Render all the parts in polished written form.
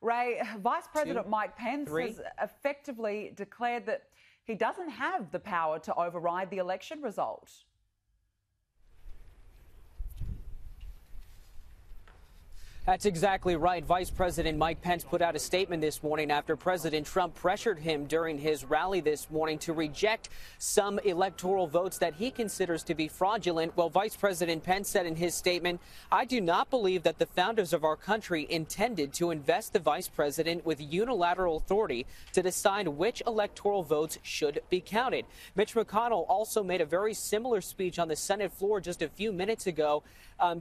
Ray, Vice President Mike Pence has effectively declared that he doesn't have the power to override the election result. That's exactly right. Vice President Mike Pence put out a statement this morning after President Trump pressured him during his rally this morning to reject some electoral votes that he considers to be fraudulent. Well, Vice President Pence said in his statement, "I do not believe that the founders of our country intended to invest the vice president with unilateral authority to decide which electoral votes should be counted." Mitch McConnell also made a very similar speech on the Senate floor just a few minutes ago,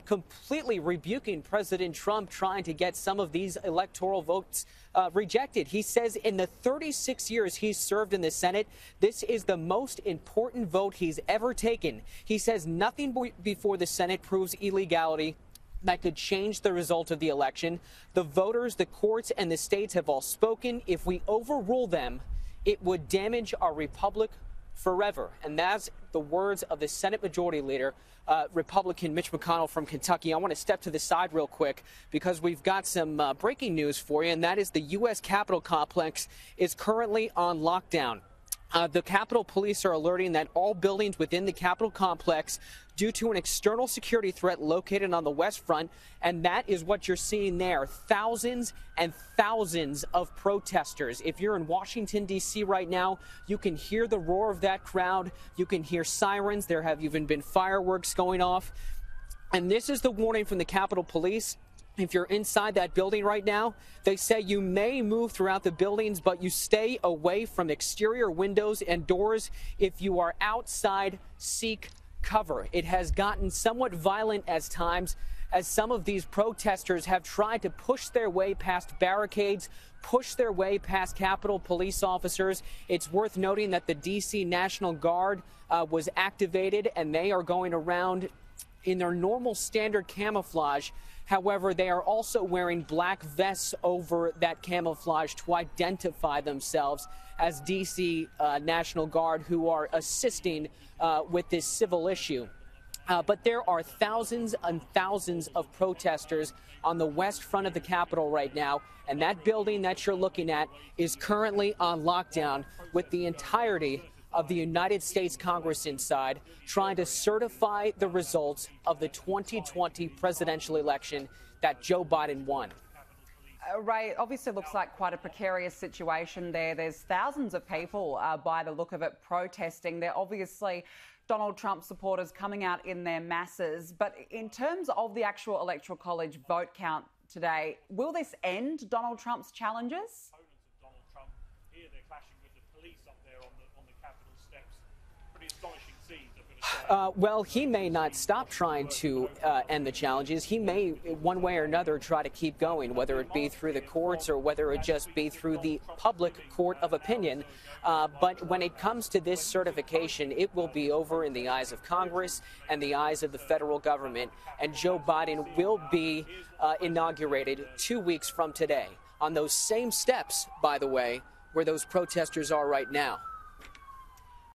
completely rebuking President Trump trying to get some of these electoral votes rejected. He says in the 36 years he's served in the Senate, this is the most important vote he's ever taken. He says nothing before the Senate proves illegality that could change the result of the election. The voters, the courts, and the states have all spoken. If we overrule them, it would damage our republic forever. And that's the words of the Senate Majority Leader, Republican Mitch McConnell from Kentucky. I want to step to the side real quick because we've got some breaking news for you, and that is the U.S. Capitol complex is currently on lockdown. The Capitol Police are alerting that all buildings within the Capitol complex, due to an external security threat located on the West Front, and that is what you're seeing there. Thousands and thousands of protesters. If you're in Washington, D.C. right now, you can hear the roar of that crowd. You can hear sirens. There have even been fireworks going off. And this is the warning from the Capitol Police. If you're inside that building right now, they say you may move throughout the buildings, but you stay away from exterior windows and doors. If you are outside, seek cover. It has gotten somewhat violent at times as some of these protesters have tried to push their way past barricades, push their way past Capitol Police officers. It's worth noting that the D.C. National Guard was activated, and they are going around in their normal standard camouflage. However, they are also wearing black vests over that camouflage to identify themselves as D.C. National Guard, who are assisting with this civil issue. But there are thousands and thousands of protesters on the west front of the Capitol right now, and that building that you're looking at is currently on lockdown with the entirety of the United States Congress inside, trying to certify the results of the 2020 presidential election that Joe Biden won. Ray, it obviously looks like quite a precarious situation there. There's thousands of people, by the look of it, protesting. They're obviously Donald Trump supporters coming out in their masses. But in terms of the actual Electoral College vote count today, will this end Donald Trump's challenges? Well, he may not stop trying to end the challenges. He may, one way or another, try to keep going, whether it be through the courts or whether it just be through the public court of opinion. But when it comes to this certification, it will be over in the eyes of Congress and the eyes of the federal government. And Joe Biden will be inaugurated 2 weeks from today on those same steps, by the way, where those protesters are right now.